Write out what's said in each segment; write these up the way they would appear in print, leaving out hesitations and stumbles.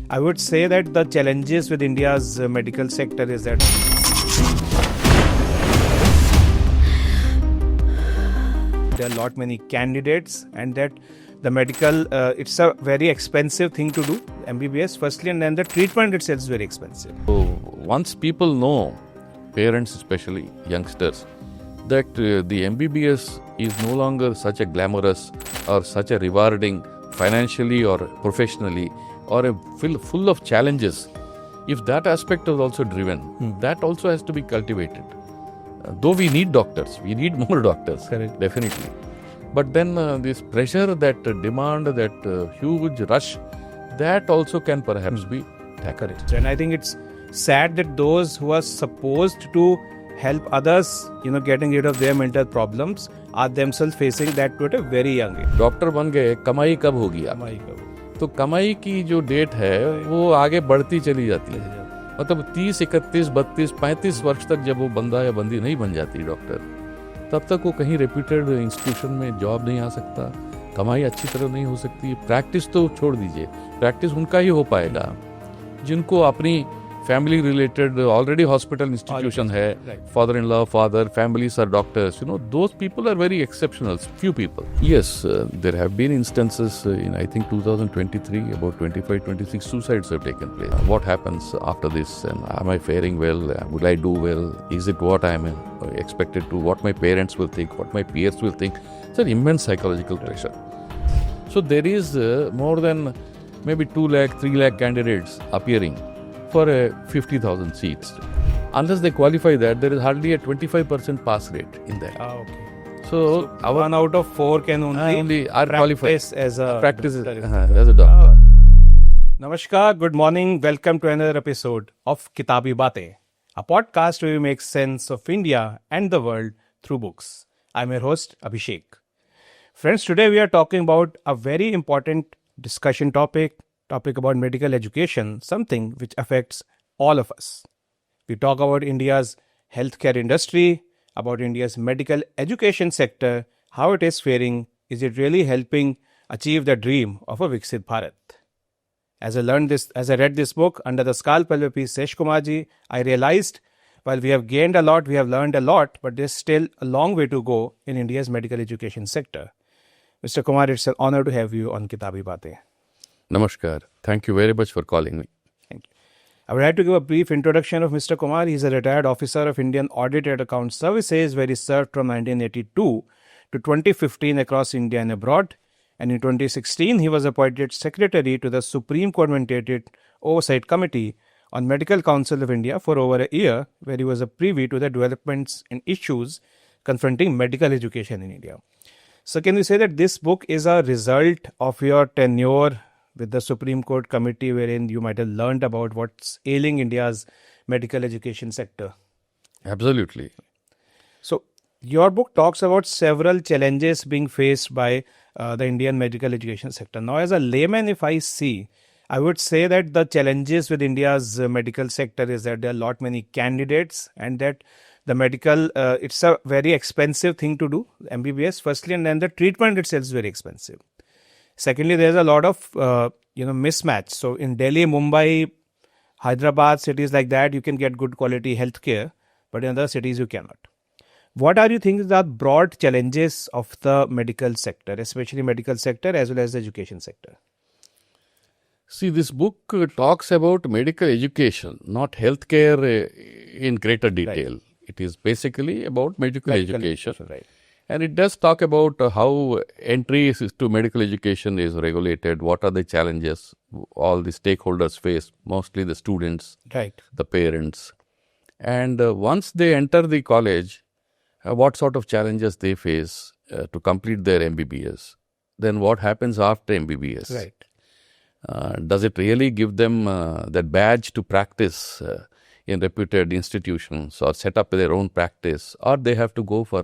I would say that the challenges with India's medical sector is that there are lot many candidates, and that the medical it's a very expensive thing to do MBBS firstly, and then the treatment itself is very expensive. So once people know, parents especially, youngsters, that the MBBS is no longer such a glamorous or such a rewarding financially or professionally or full of challenges, if that aspect is also driven, that also has to be cultivated. Though we need doctors, we need more doctors, Correct. definitely. But then this pressure, that demand, that huge rush, that also can perhaps be tackled. And I think it's sad that those who are supposed to help others, getting rid of their mental problems, are themselves facing that at a very young age. Doctor बन गए, कमाई कब होगी आप? तो कमाई की जो डेट है वो आगे बढ़ती चली जाती है. मतलब 30, 31, 32, 35 वर्ष तक जब वो बंदा या बंदी नहीं बन जाती डॉक्टर, तब तक वो कहीं रेप्यूटेड इंस्टीट्यूशन में जॉब नहीं आ सकता, कमाई अच्छी तरह नहीं हो सकती. प्रैक्टिस तो छोड़ दीजिए, प्रैक्टिस उनका ही हो पाएगा जिनको अपनी family related already hospital institution है, father in law, father, families are doctors. Those people are very exceptional, few people. Yes, there have been instances in I think 2023, about 25, 26 suicides have taken place. What happens after this, and am I faring well, will I do well, is it what I am expected to, what my parents will think, what my peers will think? It's an immense psychological pressure. So there is more than maybe 2 lakh, 3 lakh candidates appearing for 50,000 seats. Unless they qualify that, there is hardly a 25% pass rate in that. Okay. So our 1 out of 4 can only are qualified practice as a as a doctor. Namaskar, good morning, welcome to another episode of Kitabi Baatein, a podcast where we make sense of India and the world through books. I'm your host, Abhishek. Friends, today we are talking about a very important discussion topic about medical education, something which affects all of us. We talk about India's healthcare industry, about India's medical education sector, how it is faring, is it really helping achieve the dream of a Viksit Bharat? As I read this book under the scalpel of P. Seshkumarji, I realized while we have gained a lot, we have learned a lot, but there's still a long way to go in India's medical education sector. Mr. Kumar, it's an honor to have you on Kitabi Baatein. Namaskar. Thank you very much for calling me. Thank you. I would like to give a brief introduction of Mr. Kumar. He is a retired officer of Indian Audit and Account Services, where he served from 1982 to 2015 across India and abroad. And in 2016, he was appointed Secretary to the Supreme Court Mandated Oversight Committee on Medical Council of India for over a year, where he was a privy to the developments and issues confronting medical education in India. So can we say that this book is a result of your tenure with the Supreme Court Committee, wherein you might have learned about what's ailing India's medical education sector? Absolutely. So your book talks about several challenges being faced by the Indian medical education sector. Now, as a layman, if I see, I would say that the challenges with India's medical sector is that there are lot many candidates, and that the medical, it's a very expensive thing to do, MBBS firstly, and then the treatment itself is very expensive. Secondly, there's a lot of mismatch. So in Delhi, Mumbai, Hyderabad, cities like that, you can get good quality healthcare, but in other cities you cannot. What are you thinking are broad challenges of the medical sector, especially medical sector as well as the education sector? See, this book talks about medical education, not healthcare in greater detail. Right. It is basically about medical education. Right. And it does talk about how entry to medical education is regulated, what are the challenges all the stakeholders face, mostly the students, right, the parents. And once they enter the college, what sort of challenges they face to complete their MBBS. Then what happens after MBBS? Right. Does it really give them that badge to practice in reputed institutions or set up their own practice, or they have to go for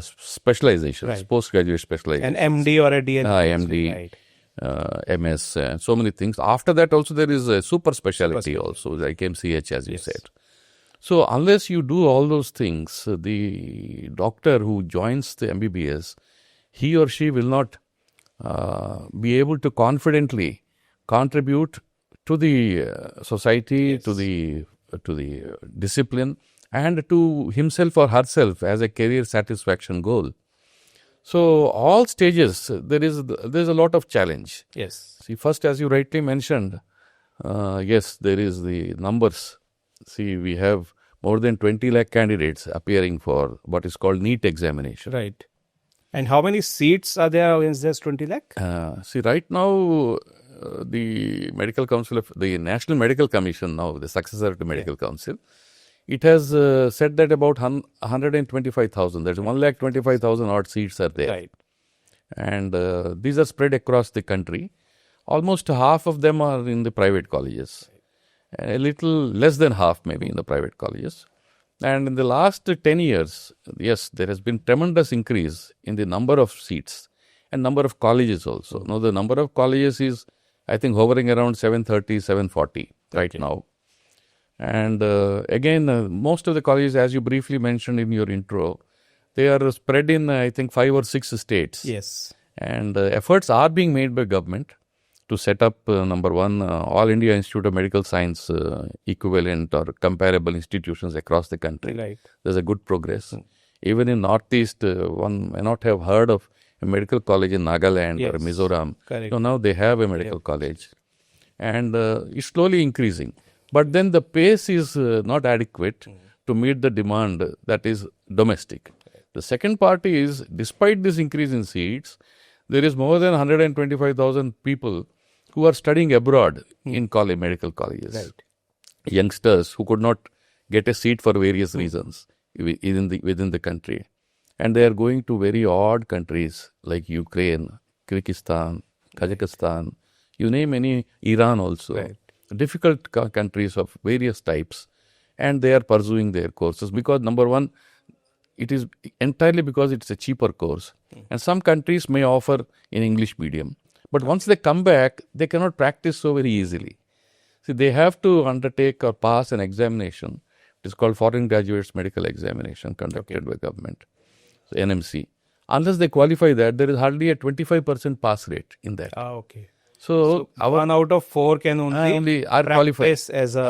specializations, right, postgraduate specialization, an MD or a DNP, MD, right, MS, so many things. After that also there is a super specialty also, like MCH, as you said. So unless you do all those things, the doctor who joins the MBBS, he or she will not be able to confidently contribute to the society, to the discipline, and to himself or herself as a career satisfaction goal. So all stages there's a lot of challenge. Yes. See, first, as you rightly mentioned, yes, there is the numbers. See, we have more than 20 lakh candidates appearing for what is called NEET examination. Right. And how many seats are there against this 20 lakh? See, right now, the Medical Council of the National Medical Commission, now the successor to Medical Council, it has said that about 125,000, that's 125,000 odd seats are there. Right. And these are spread across the country. Almost half of them are in the private colleges. A little less than half maybe in the private colleges. And in the last 10 years, yes, there has been tremendous increase in the number of seats and number of colleges also. Now, the number of colleges is, I think, hovering around 730, 740 right now. And again, most of the colleges, as you briefly mentioned in your intro, they are spread in, I think, 5 or 6 states. Yes. And efforts are being made by government to set up, number one, All India Institute of Medical Science equivalent or comparable institutions across the country. Right. There's a good progress. Even in Northeast, one may not have heard of a medical college in Nagaland or Mizoram. Correct. So now they have a medical college. And it's slowly increasing. But then the pace is not adequate to meet the demand that is domestic. The second part is, despite this increase in seats, there is more than 125,000 people who are studying abroad in medical colleges. Right. Youngsters who could not get a seat for various reasons within the country. And they are going to very odd countries like Ukraine, Kyrgyzstan, Kazakhstan, you name any, Iran also. Right. Difficult countries of various types. And they are pursuing their courses because, number one, it is entirely because it's a cheaper course. And some countries may offer in English medium. But once they come back, they cannot practice so very easily. See, they have to undertake or pass an examination. It is called Foreign Graduates Medical Examination conducted by government, so NMC. Unless they qualify that, there is hardly a 25% pass rate in that. Okay. So our 1 out of 4 can only are qualified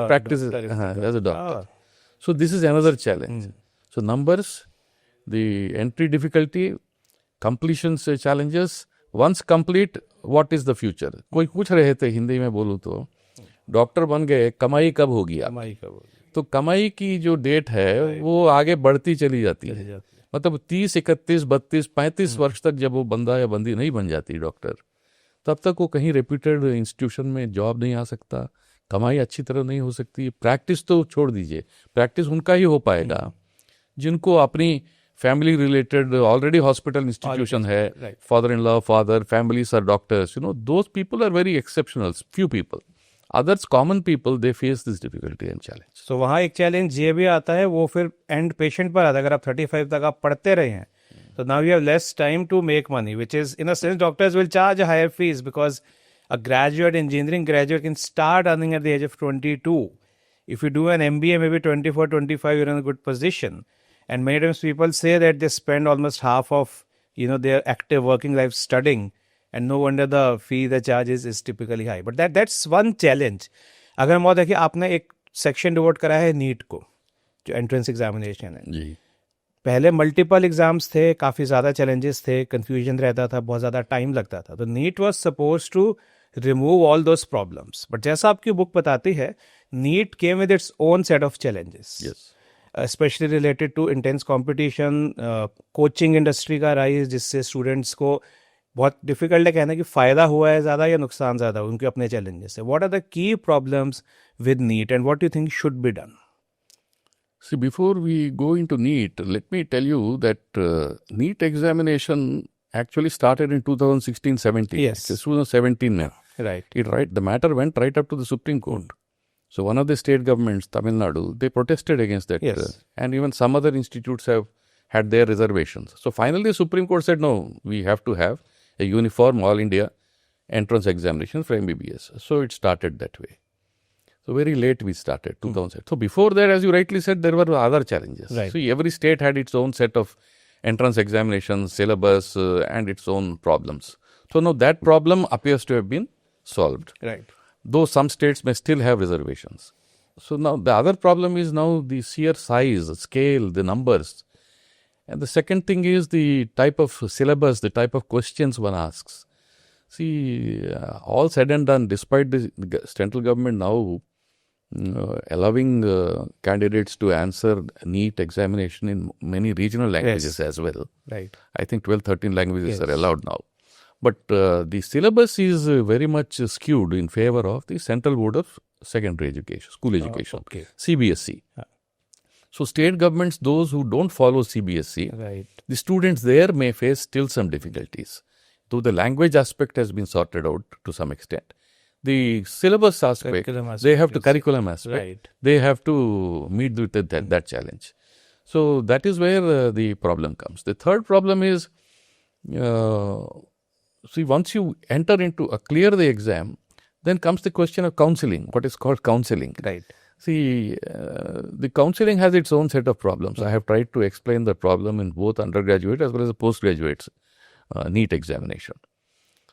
practice as a doctor. So this is another challenge. So numbers, the entry difficulty, completion challenges. Once complete, what is the future? कोई पूछ रहे थे हिंदी में बोलूँ तो, doctor बन गए, कमाई कब होगी आप? तो कमाई की जो डेट है वो आगे बढ़ती चली जाती है. मतलब 30, 31, 32, 35 वर्ष तक जब वो बंदा या बंदी नहीं बन जाती डॉक्टर, तब तक वो कहीं रेप्यूटेड इंस्टीट्यूशन में जॉब नहीं आ सकता, कमाई अच्छी तरह नहीं हो सकती. प्रैक्टिस तो छोड़ दीजिए, प्रैक्टिस उनका ही हो पाएगा जिनको अपनी family related already hospital institution है, father in law, father, families are doctors, those people are very exceptional, few people. Others common people they face this difficulty and challenge. So वहाँ एक चैलेंज ये भी आता है, वो फिर एंड पेशेंट पर आता है. अगर आप 35 तक आप पढ़ते रहे हैं, so now you have less time to make money, which is, in a sense, doctors will charge a higher fees because a engineering graduate can start earning at the age of 22. If you do an MBA, maybe 24, 25, you're in a good position. And many times people say that they spend almost half of, their active working life studying, and no wonder the fee, the charges is typically high. But that's one challenge. अगर मैं देखिए, आपने एक section devote करा है NEET को, जो entrance examination है. जी. पहले मल्टीपल एग्जाम्स थे, काफ़ी ज़्यादा चैलेंजेस थे, कंफ्यूजन रहता था, बहुत ज़्यादा टाइम लगता था. तो NEET was suppose to remove all those problems. But जैसा आपकी बुक बताती है, NEET came with its own set of challenges, especially related to intense competition, coaching industry का राइज, जिससे स्टूडेंट्स को बहुत डिफिकल्ट है कहना कि फ़ायदा हुआ है ज़्यादा या नुकसान ज़्यादा, उनके अपने चैलेंजेस है. What are the key problems with NEET and what you think should be done? See, before we go into NEET, let me tell you that NEET examination actually started in 2016-17. Yes. It's 2017 now. Right. The matter went right up to the Supreme Court. So one of the state governments, Tamil Nadu, they protested against that. Yes. And even some other institutes have had their reservations. So finally the Supreme Court said, no, we have to have a uniform all India entrance examination for MBBS. So it started that way. So very late we started, 2007. So before that, as you rightly said, there were other challenges. Right. So every state had its own set of entrance examinations, syllabus, and its own problems. So now that problem appears to have been solved. Right. though some states may still have reservations. So now the other problem is now the sheer size, scale, the numbers. And the second thing is the type of syllabus, the type of questions one asks. See, all said and done, despite the central government now allowing candidates to answer NEET examination in many regional languages as well. Right. I think 12, 13 languages are allowed now. But the syllabus is very much skewed in favor of the Central Board of Secondary Education, School Education, CBSE. So state governments, those who don't follow CBSE, the students there may face still some difficulties. Though the language aspect has been sorted out to some extent. The syllabus aspect, they have to curriculum aspect, they have to meet with that challenge. So that is where the problem comes. The third problem is, see, once you enter into clear the exam, then comes the question of counseling, what is called counseling. Right. See, the counseling has its own set of problems. I have tried to explain the problem in both undergraduate as well as the postgraduate NEET examination.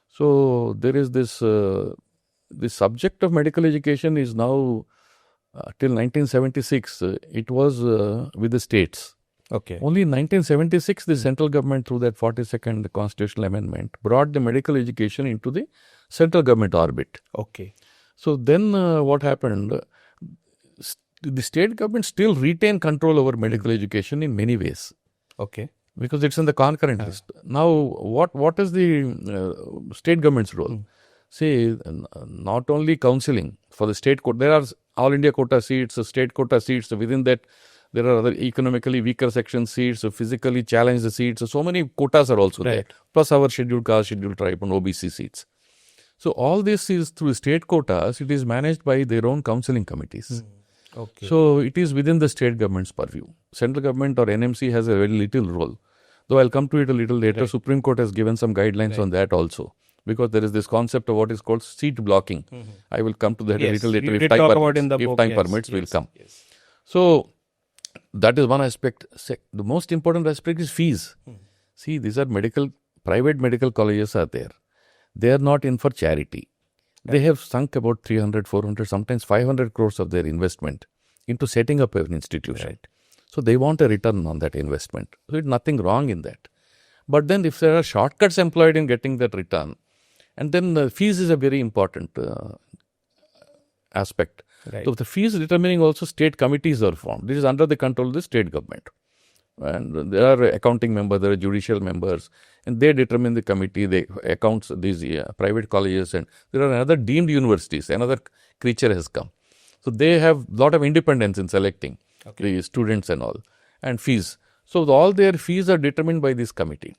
So there is this, the subject of medical education is now, till 1976, it was with the states. Okay. Only in 1976, the central government, through that 42nd constitutional amendment, brought the medical education into the central government orbit. Okay. So then what happened? The state government still retain control over medical education in many ways. Okay. Because it's in the concurrent list. Now, what is the state government's role? See, not only counseling for the state quota, there are all India quota seats, state quota seats. Within that, there are other economically weaker section seats, physically challenged seats. So many quotas are also there. Plus our scheduled caste, scheduled tribe, and OBC seats. So all this is through state quotas. It is managed by their own counseling committees. Okay. So it is within the state government's purview. Central government or NMC has a very little role. Though I'll come to it a little later. Supreme Court has given some guidelines on that also. Because there is this concept of what is called seat blocking. I will come to that a little later. If time permits, we'll come. So that is one aspect. The most important aspect is fees. See, these are private medical colleges are there. They are not in for charity. They have sunk about 300, 400, sometimes 500 crores of their investment into setting up an institution. So they want a return on that investment. So there's nothing wrong in that. But then if there are shortcuts employed in getting that return, and then the fees is a very important aspect. So the fees determining also state committees are formed. This is under the control of the state government. And there are accounting members, there are judicial members, and they determine the committee, they accounts these private colleges, and there are other deemed universities, another creature has come. So they have a lot of independence in selecting the students and all, and fees. So all their fees are determined by this committee.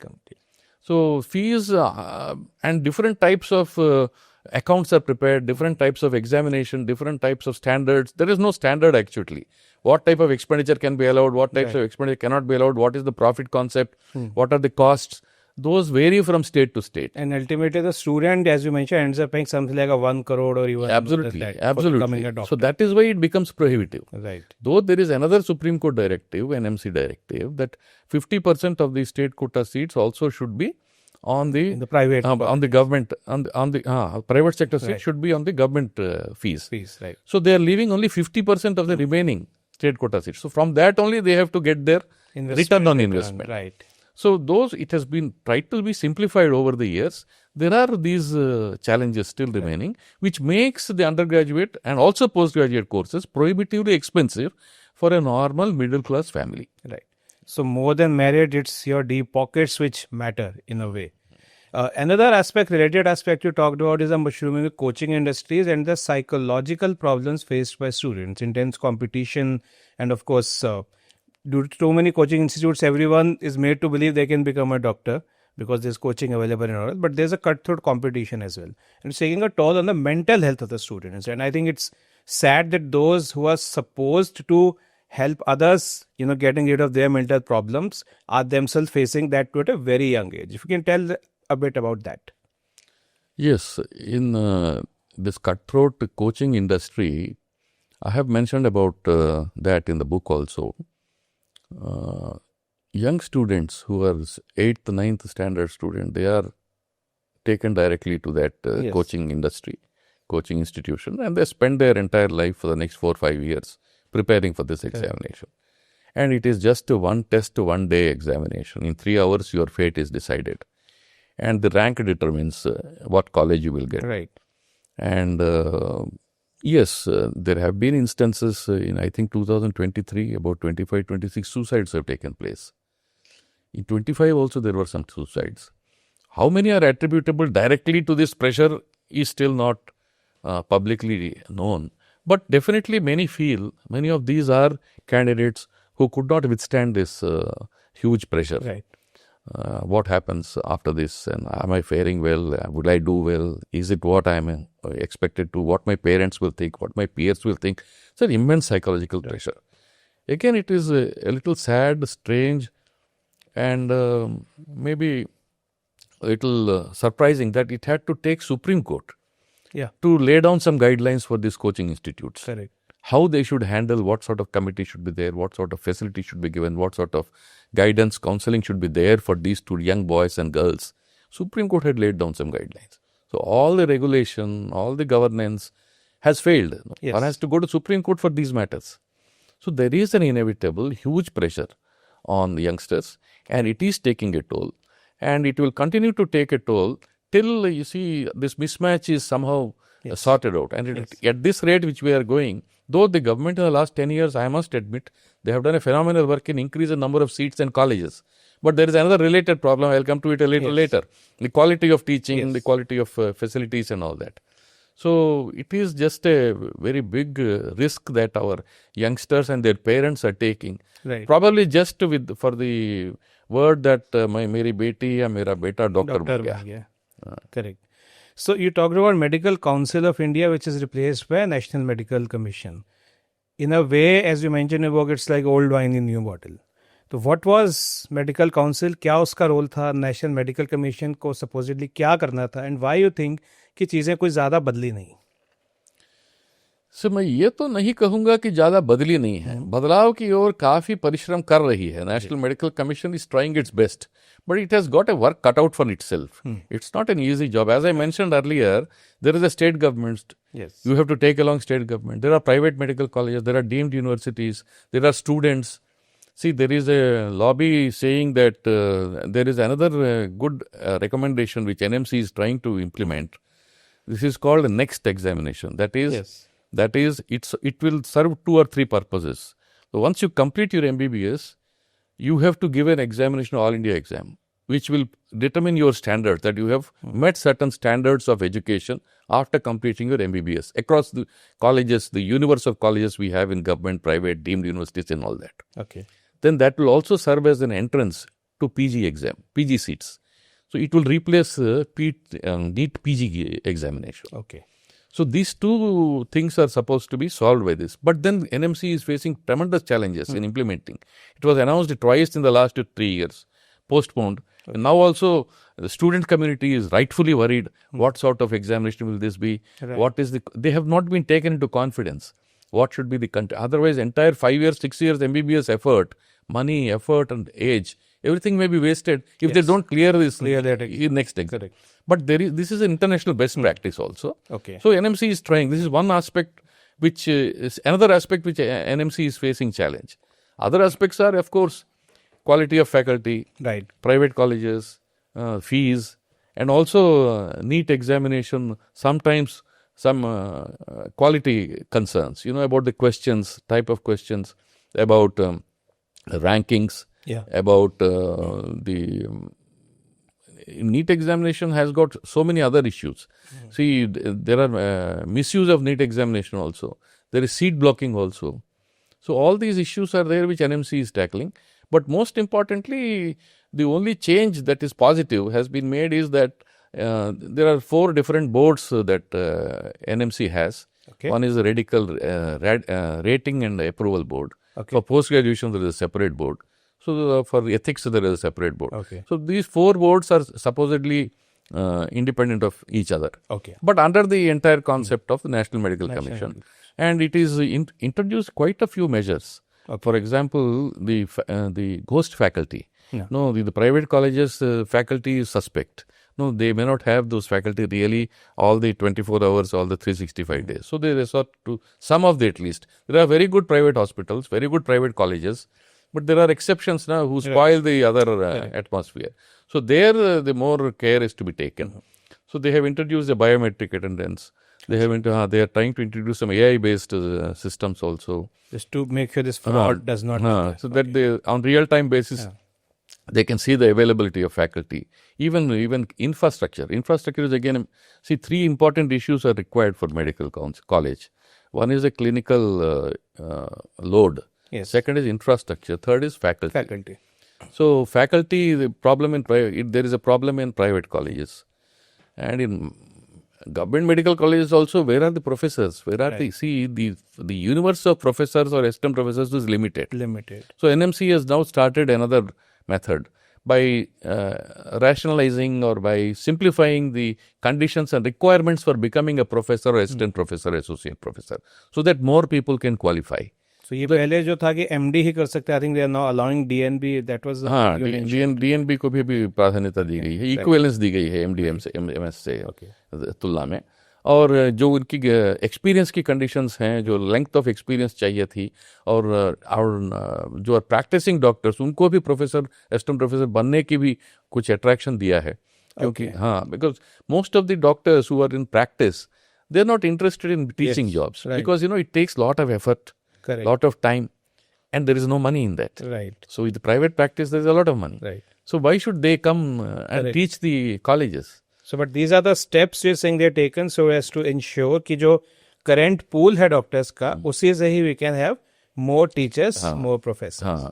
So fees and different types of accounts are prepared, different types of examination, different types of standards. There is no standard actually. What type of expenditure can be allowed, what types of expenditure cannot be allowed, what is the profit concept, what are the costs. Those vary from state to state. And ultimately the student, as you mentioned, ends up paying something like 1 crore or even absolutely. becoming a doctor. So that is why it becomes prohibitive. Right. Though there is another Supreme Court directive, NMC directive, that 50% of the state quota seats also should be on the private on the government on the private sector seats should be on the government fees. Right. So they are leaving only 50% of the remaining state quota seats. So from that only they have to get their return on investment. Right. So those, it has been tried to be simplified over the years. There are these challenges still remaining, which makes the undergraduate and also postgraduate courses prohibitively expensive for a normal middle class family. Right. So more than merit, it's your deep pockets which matter in a way. Another related aspect you talked about is the mushrooming of coaching industries and the psychological problems faced by students, intense competition, and of course, due to too many coaching institutes, everyone is made to believe they can become a doctor because there's coaching available in all. But there's a cutthroat competition as well, and it's taking a toll on the mental health of the students. And I think it's sad that those who are supposed to help others, getting rid of their mental problems, are themselves facing that at a very young age. If you can tell a bit about that. Yes, in this cutthroat coaching industry, I have mentioned about that in the book also. Young students who are 8th, 9th standard student, they are taken directly to that coaching industry, coaching institution, and they spend their entire life for the next 4 or 5 years preparing for this examination. And it is just a one test, 1 day examination. In 3 hours, your fate is decided. And the rank determines what college you will get. Right. And yes, there have been instances in, I think, 2023, about 25, 26 suicides have taken place. In 25 also there were some suicides. How many are attributable directly to this pressure is still not publicly known. But definitely many of these are candidates who could not withstand this huge pressure. Right. What happens after this, and am I faring well? Would I do well? Is it what I am expected to? What my parents will think? What my peers will think? It's an immense psychological pressure. Again, it is a little sad, strange, and maybe a little surprising that it had to take Supreme Court to lay down some guidelines for these coaching institutes. Correct. How they should handle, what sort of committee should be there, what sort of facility should be given, what sort of guidance, counseling should be there for these two young boys and girls. Supreme Court had laid down some guidelines. So all the regulation, all the governance has failed. Yes. One has to go to Supreme Court for these matters. So there is an inevitable huge pressure on youngsters, and it is taking a toll. And it will continue to take a toll till, you see, this mismatch is somehow sorted out. And at this rate which we are going, though the government in the last 10 years, I must admit, they have done a phenomenal work in increase the number of seats in colleges. But there is another related problem. I'll come to it a little later. The quality of teaching, the quality of facilities and all that. So it is just a very big risk that our youngsters and their parents are taking. Right. Probably just for the word that my meri beti ya mera beta doctor ban gaya. Correct. So you talked about Medical Council of India, which is replaced by National Medical Commission. In a way, as you mentioned in your book, it's like old wine in new bottle. So what was Medical Council? क्या उसका role था? National Medical Commission को supposedly क्या करना था? And why you think कि चीजें कुछ ज्यादा बदली नहीं? सर मैं ये तो नहीं कहूँगा कि ज़्यादा बदली नहीं है. बदलाव की ओर काफ़ी परिश्रम कर रही है. National medical commission is trying it's best, but it has got a work cut out for itself. It's not an easy job. As I mentioned earlier, there is a state government. Yes. You have to take along state government. There are private medical colleges. There are deemed universities. There are students. See, there is a lobby saying that there is another good recommendation which NMC is trying to implement. This is called the next examination. That is, it will serve 2 or 3 purposes. So once you complete your MBBS, you have to give an examination, all India exam, which will determine your standards, that you have met certain standards of education after completing your MBBS across the colleges, the universe of colleges we have in government, private, deemed universities and all that. Okay. Then that will also serve as an entrance to PG exam, PG seats. So it will replace NEET PG examination. Okay. So these 2 things are supposed to be solved by this. But then NMC is facing tremendous challenges in implementing. It was announced twice in the last 3 years, postponed. Okay. And now also the student community is rightfully worried. What sort of examination will this be? Right. What is they have not been taken into confidence. What should be the content? Otherwise, entire 5 years, 6 years MBBS effort, money, effort and age, everything may be wasted if they don't clear this next exam. Correct. But this is an international best practice also. Okay. So NMC is trying. This is one aspect which is another aspect which NMC is facing challenge. Other aspects are, of course, quality of faculty, right, private colleges, fees, and also NEET examination, sometimes some quality concerns, about the questions, type of questions, about rankings, about the NEET examination has got so many other issues. See, there are misuse of NEET examination also. There is seat blocking also. So all these issues are there which NMC is tackling. But most importantly, the only change that is positive has been made is that there are 4 different boards that NMC has. Okay. One is the rating and approval board. Okay. For post-graduation, there is a separate board. So for ethics, there is a separate board. Okay. So these 4 boards are supposedly independent of each other. Okay. But under the entire concept of the National Medical Commission. And it is introduced quite a few measures. Okay. For example, the ghost faculty. Yeah. No, the private colleges faculty is suspect. No, they may not have those faculty really all the 24 hours, all the 365 days. So they resort to some of the at least. There are very good private hospitals, very good private colleges, but there are exceptions now who spoil the other atmosphere. So there the more care is to be taken. So they have introduced the biometric attendance. They are trying to introduce some AI-based systems also. Just to make sure this fraud does not happen. So that they, on real-time basis, they can see the availability of faculty. Even infrastructure. Infrastructure is again, see, three important issues are required for medical college. One is a clinical load. Yes. Second is infrastructure. Third is faculty. So faculty, the problem in private, there is a problem in private colleges. And in government medical colleges also, where are the professors? Where are the universe of professors or assistant professors is limited. So NMC has now started another method by rationalizing or by simplifying the conditions and requirements for becoming a professor or assistant professor, associate professor, so that more people can qualify. So ये पहले जो था कि MD ही कर सकते, I think they are now allowing DNB. That was DNB को भी प्राधान्यता दी गई है, इक्विवेलेंस दी गई है MD MS से तुलना में. और जो उनकी एक्सपीरियंस की कंडीशंस हैं, जो लेंथ ऑफ एक्सपीरियंस चाहिए थी, और जो प्रैक्टिसिंग डॉक्टर्स उनको भी प्रोफेसर, असिस्टेंट प्रोफेसर बनने की भी कुछ अट्रैक्शन दिया है. क्योंकि because most of the doctors who are in practice, they are not interested in teaching jobs, because it takes lot of effort, lot of time, and there is no money in that. Right. So with the private practice, there is a lot of money. Right. So why should they come and teach the colleges? So, but these are the steps you're saying they're taken so as to ensure कि जो current pool है doctors का, उसी से ही we can have more teachers, more professors.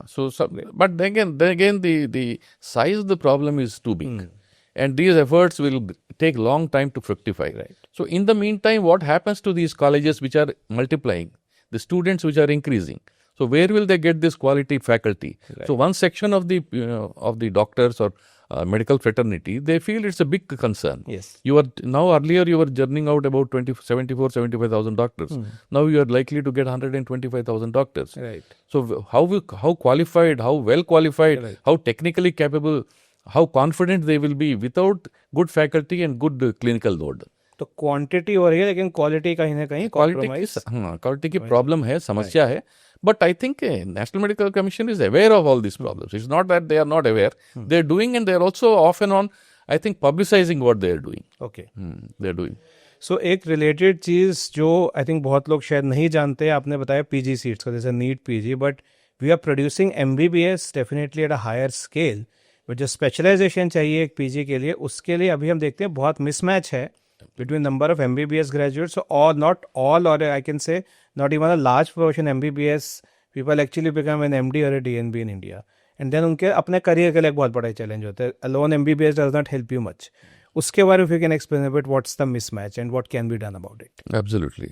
But then again, the size of the problem is too big. And these efforts will take long time to fructify. Right. So in the meantime, what happens to these colleges which are multiplying? The students which are increasing. So where will they get this quality faculty? Right. So one section of the doctors or medical fraternity, they feel it's a big concern. Yes. Earlier you were churning out about 75,000 doctors. Now you are likely to get 125,000 doctors. Right. So how qualified, how well qualified, how technically capable, how confident they will be without good faculty and good clinical load. तो quantity हो रही है, लेकिन quality कहीं ना कहीं quality की problem है, समस्या है. But I think national medical commission is aware of all this problems. It's not that they are not aware. They are doing, and they are also off and on, I think, publicising what they are doing. Okay, they are doing. So एक related चीज जो I think बहुत लोग शायद नहीं जानते, आपने बताया पीजी सीट्स का, जैसे NEET PG, but we are producing MBBS definitely at a higher scale. But जो स्पेशलाइजेशन चाहिए एक पीजी के लिए, उसके लिए अभी हम देखते हैं बहुत मिसमैच है between number of MBBS graduates, or not all, or I can say not even a large portion MBBS people actually become an MD or a DNB in India, and then उनके अपने career के लिए एक बहुत बड़ा challenge होता है. Alone MBBS does not help you much. उसके बारे में if you can explain a bit what's the mismatch and what can be done about it. Absolutely.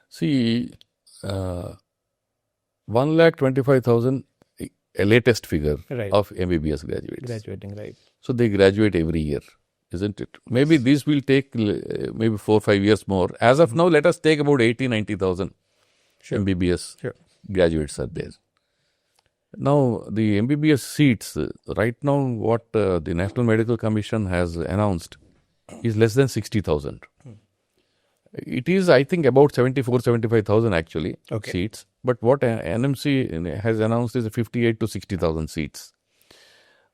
See, 1,25,000 a latest figure of MBBS graduating, right? So they graduate every year, isn't it? Maybe this will take maybe 4-5 years more. As of now, let us take about 80,000-90,000 MBBS graduates are there. Now, the MBBS seats, right now, what the National Medical Commission has announced is less than 60,000. It is, I think, about 74,000-75,000 actually seats. But what NMC has announced is 58,000 to 60,000 seats.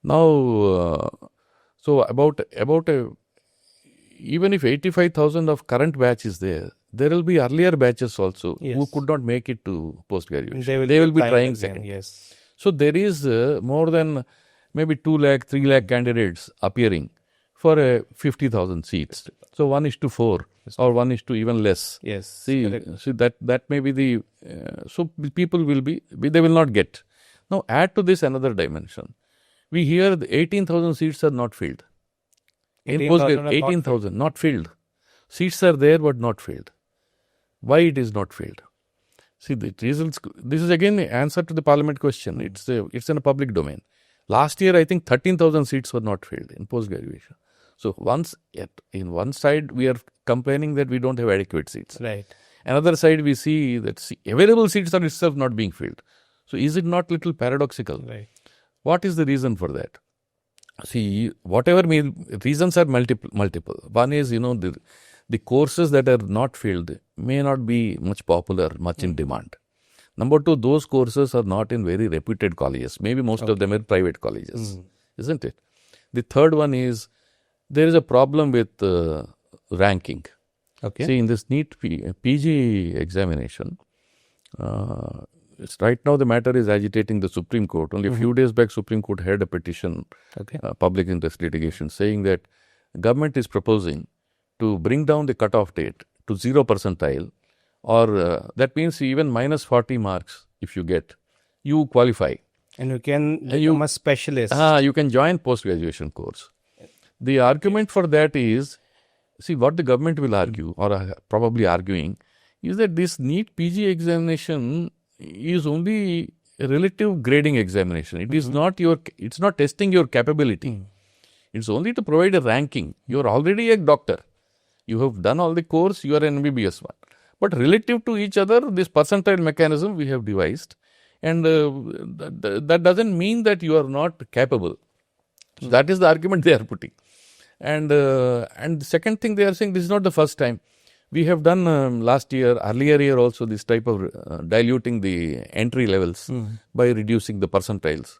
Now, so about even if 85,000 of current batch is there, there will be earlier batches also who could not make it to post-graduation. They will be trying second. Yes. So there is more than maybe 2 lakh, 3 lakh candidates appearing for 50,000 seats. So 1:4 or 1:, even less. Yes. See that may be the so people will be they will not get. Now add to this another dimension. We hear the 18,000 seats are not filled. 18,000 not filled. Seats are there but not filled. Why it is not filled? See, the results. This is again the answer to the Parliament question. It's in a public domain. Last year, I think 13,000 seats were not filled in post-graduation. So in one side we are complaining that we don't have adequate seats. Right. Another side we see that available seats are itself not being filled. So is it not little paradoxical? Right. What is the reason for that? See, whatever reasons are multiple. One is, the courses that are not filled may not be much popular, much in demand. Number two, those courses are not in very reputed colleges. Maybe most of them are private colleges, isn't it? The third one is there is a problem with ranking. Okay. See, in this NEET PG examination, right now the matter is agitating the Supreme Court. Only a few days back, Supreme Court heard a petition, public interest litigation, saying that government is proposing to bring down the cutoff date to 0 percentile, or that means even minus 40 marks if you get, you qualify. And you can become a specialist. You can join post-graduation course. The argument for that is, see, what the government will argue, or are probably arguing, is that this NEET PG examination is only a relative grading examination. It is not it's not testing your capability. It's only to provide a ranking. You are already a doctor. You have done all the course, you are an MBBS one. But relative to each other, this percentile mechanism we have devised, and that doesn't mean that you are not capable. So that is the argument they are putting. And the second thing they are saying, this is not the first time. We have done earlier year also, this type of diluting the entry levels by reducing the percentiles.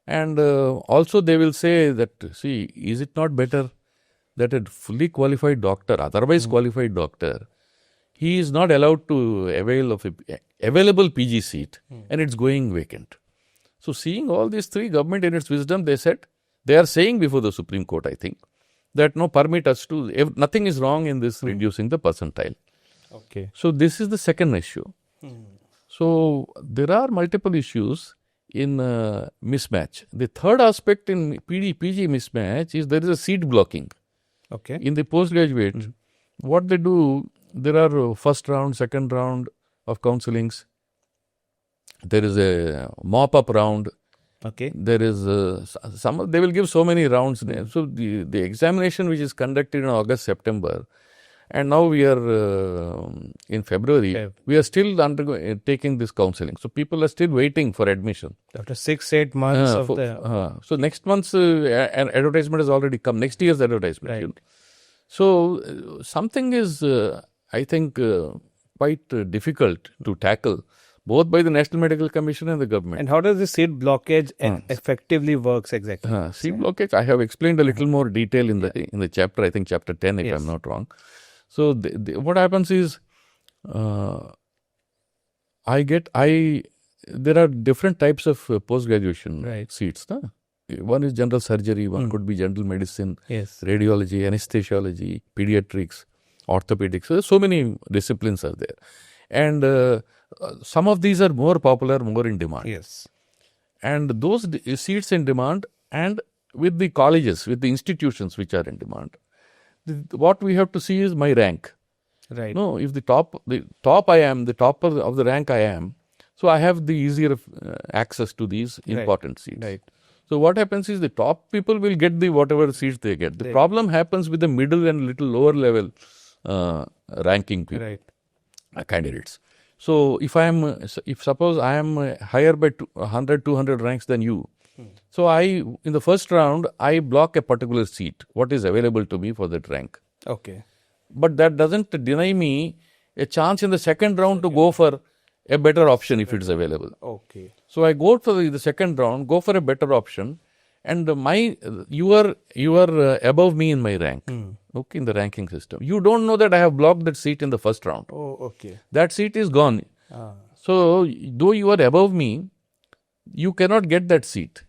And also they will say that, see, is it not better that a fully qualified doctor, otherwise qualified doctor, he is not allowed to avail of a available PG seat, and it's going vacant. So seeing all these three, government in its wisdom, they are saying before the Supreme Court, I think, that no, permit us to, nothing is wrong in this reducing the percentile. Okay. So this is the second issue. So there are multiple issues in mismatch. The third aspect in PG mismatch is there is a seat blocking. Okay. In the postgraduate, what they do, there are first round, second round of counselings. There is a mop-up round. Okay. There is they will give so many rounds there. So the examination which is conducted in August, September, and now we are in February, we are still taking this counselling. So people are still waiting for admission. After 6-8 months so next month's an advertisement has already come. Next year's advertisement. Right. So something is, I think, quite difficult to tackle, both by the National Medical Commission and the government. And how does the seat blockage effectively works exactly? Seat blockage, I have explained a little more detail in the chapter, I think chapter 10 if I'm not wrong. So what happens is, there are different types of post-graduation seats. No? One is general surgery, one could be general medicine, radiology, anesthesiology, pediatrics, orthopedics. So, so many disciplines are there. And some of these are more popular, more in demand. Yes. And those seats in demand, and with the colleges, with the institutions which are in demand, what we have to see is my rank. Right. No, if the top I am, the topper of the rank I am, so I have the easier access to these important seats. Right. So what happens is the top people will get the whatever seats they get. The problem happens with the middle and little lower level ranking people, candidates. So if suppose I am higher by 100-200 ranks than you, so in the first round, I block a particular seat, what is available to me for that rank. Okay. But that doesn't deny me a chance in the second round to go for a better option if it's available. Okay. So I go for the second round, go for a better option, and you are above me in my rank. Okay, in the ranking system. You don't know that I have blocked that seat in the first round. Oh, okay. That seat is gone. So though you are above me, you cannot get that seat.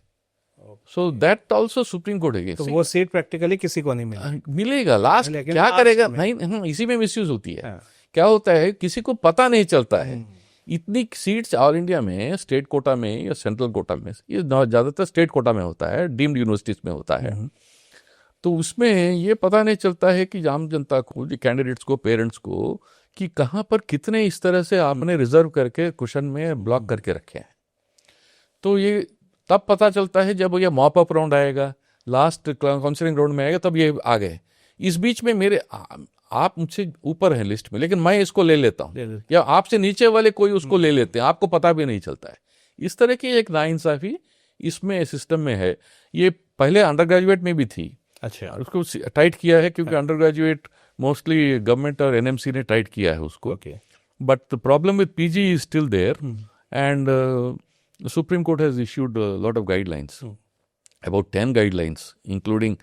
So that also Supreme Court है. तो वो seat practically किसी को नहीं मिलेगा. मिलेगा last क्या करेगा नहीं इसी में मिसयूज होती है. क्या होता है किसी को पता नहीं चलता है. इतनी सीट्स ऑल इंडिया में स्टेट कोटा में या सेंट्रल कोटा में, ये ज्यादातर स्टेट कोटा में होता है, डीम्ड यूनिवर्सिटीज में होता है. तो उसमें ये पता नहीं चलता है कि आम जनता को, कैंडिडेट्स को, पेरेंट्स को, कि कहाँ पर कितने इस तरह से आपने रिजर्व करके क्वेश्चन में ब्लॉक करके रखे हैं. तो ये तब पता चलता है जब ये मॉप अप राउंड आएगा, लास्ट काउंसलिंग राउंड में आएगा, तब ये आ गए. इस बीच में मेरे आप मुझसे ऊपर हैं लिस्ट में, लेकिन मैं इसको ले लेता हूँ, या आपसे नीचे वाले कोई उसको ले लेते हैं, आपको पता भी नहीं चलता है. इस तरह की एक नाइंसाफी इसमें सिस्टम में है। ये पहले अंडर ग्रेजुएट में भी थी, अच्छा, उसको टाइट किया है क्योंकि अंडर ग्रेजुएट मोस्टली गवर्नमेंट और एनएमसी ने टाइट किया है उसको। Okay, but the problem with PG is still there and Supreme Court has issued lot of guidelines, about 10 guidelines, including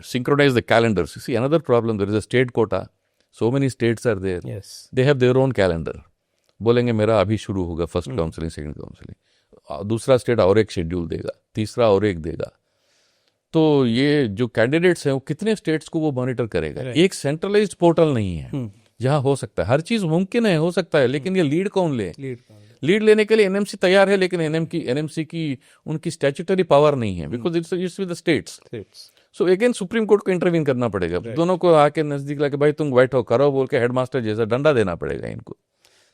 synchronize the calendars. You see, another problem, there is a state quota. So many states are there. Yes, They have their own calendar. बोलेंगे मेरा अभी शुरू होगा first counselling, second counselling, दूसरा state और एक schedule देगा, तीसरा और एक देगा। तो ये जो कैंडिडेट्स हैं वो कितने स्टेट्स को वो मॉनिटर करेगा? एक सेंट्रलाइज्ड पोर्टल नहीं है जहाँ हो सकता है। हर चीज मुमकिन है, हो सकता है, लेकिन ये लीड कौन ले? लीड लेने के लिए एनएमसी तैयार है, लेकिन एनएमसी की उनकी स्टैट्यूटरी पावर नहीं है, because it's with the states. So again supreme court को इंटरवीन करना पड़ेगा, दोनों को आके नजदीक लाके भाई तुम बैठो करो बोल के हेडमास्टर जैसा डंडा देना पड़ेगा इनको।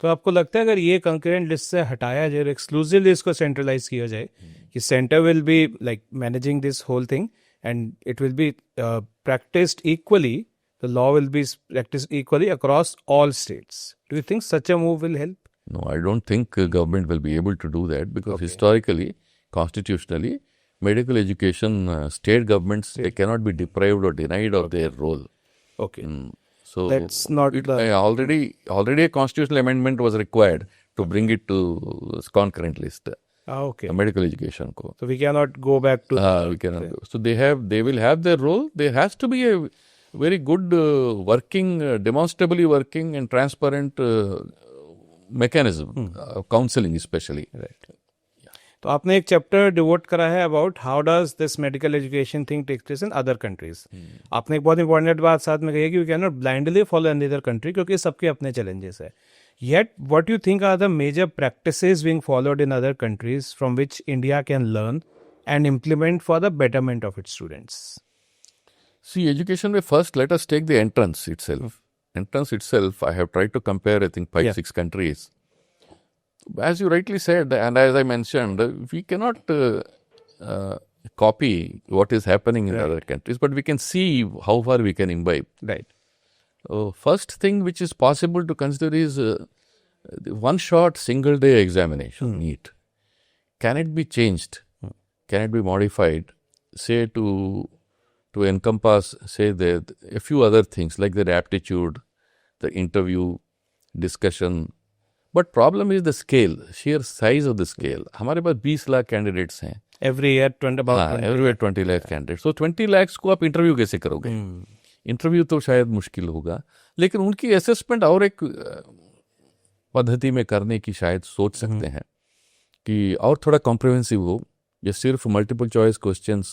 तो आपको लगता है अगर ये कंकरेंट लिस्ट से हटाया जाए और एक्सक्लूसिवली इसको सेंट्रलाइज किया जाए कि centre will be like managing this whole thing and it will be practised equally, the law will be practised equally across all states, do you think such a move will help? No, I don't think government will be able to do that because historically, constitutionally, medical education, state governments, they cannot be deprived or denied of their role. Okay. So that's not already a constitutional amendment was required to bring it to concurrent list. Okay. Medical education ko. So we cannot go back to. We cannot go. So they will have their role. There has to be a very good working, demonstrably working and transparent mechanism, counseling especially. Right. तो आपने एक chapter devote करा है about how does this medical education thing take place in other countries. आपने एक बहुत important बात साथ में कही है कि we can not blindly follow any other country क्योंकि सबके अपने चैलेंजेस है। Yet what you think are the major practices being followed in other countries from which India can learn and implement for the betterment of its students? See, education में first let us take the entrance itself. Entrance itself, I have tried to compare, I think, 5-6 countries. As you rightly said, and as I mentioned, we cannot copy what is happening in other countries, but we can see how far we can imbibe. Right. First thing which is possible to consider is the one-shot single-day examination, NEET. Can it be changed? Can it be modified, say to encompass, say, a few other things like the aptitude, the interview, discussion. But problem is the scale, sheer size of the scale. हमारे पास 20 lakh candidates हैं। Every year 20 lakh candidates. So 20 lakh को आप interview कैसे करोगे? Interview तो शायद मुश्किल होगा, लेकिन उनकी असेसमेंट और एक पद्धति में करने की शायद सोच सकते हैं कि और थोड़ा कॉम्प्रिहेंसिव हो। ये सिर्फ मल्टीपल चॉइस क्वेश्चंस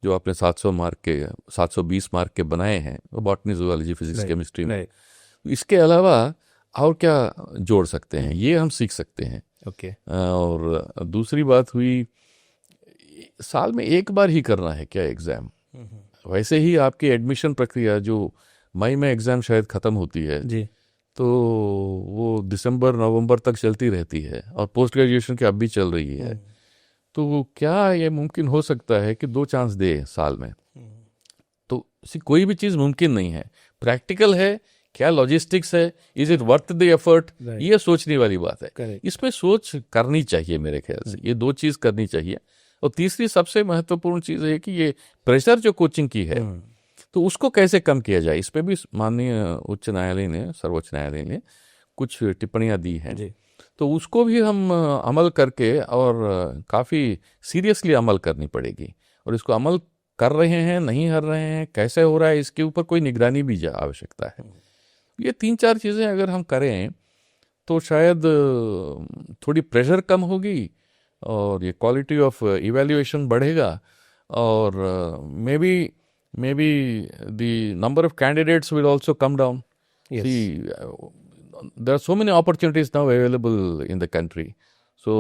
जो आपने 720 मार्क के बनाए हैं वो बॉटनी, ज़ूलॉजी, फिजिक्स, केमिस्ट्री में, इसके अलावा और क्या जोड़ सकते हैं, ये हम सीख सकते हैं। ओके। और दूसरी बात हुई, साल में एक बार ही करना है क्या एग्ज़ाम? वैसे ही आपकी एडमिशन प्रक्रिया जो मई में एग्ज़ाम शायद ख़त्म होती है जी, तो वो दिसंबर नवंबर तक चलती रहती है और पोस्ट ग्रेजुएशन की अब भी चल रही है। तो क्या ये मुमकिन हो सकता है कि 2 चांस दे साल में? तो कोई भी चीज़ मुमकिन नहीं है। प्रैक्टिकल है क्या, लॉजिस्टिक्स है, is it worth the effort, ये सोचने वाली बात है। इसमें सोच करनी चाहिए मेरे ख्याल से, ये 2 चीज़ करनी चाहिए। और तीसरी सबसे महत्वपूर्ण चीज़ है कि ये प्रेशर जो कोचिंग की है तो उसको कैसे कम किया जाए। इस पर भी माननीय उच्च न्यायालय ने, सर्वोच्च न्यायालय ने कुछ टिप्पणियाँ दी हैं, तो उसको भी हम अमल करके और काफ़ी सीरियसली अमल करनी पड़ेगी। और इसको अमल कर रहे हैं, नहीं कर रहे हैं, कैसे हो रहा है, इसके ऊपर कोई निगरानी भी आवश्यकता है। ये 3-4 चीज़ें अगर हम करें तो शायद थोड़ी प्रेशर कम होगी और ये क्वालिटी ऑफ इवैल्यूएशन बढ़ेगा और may be the number of candidates will also come down. There are so many opportunities now available in the country. So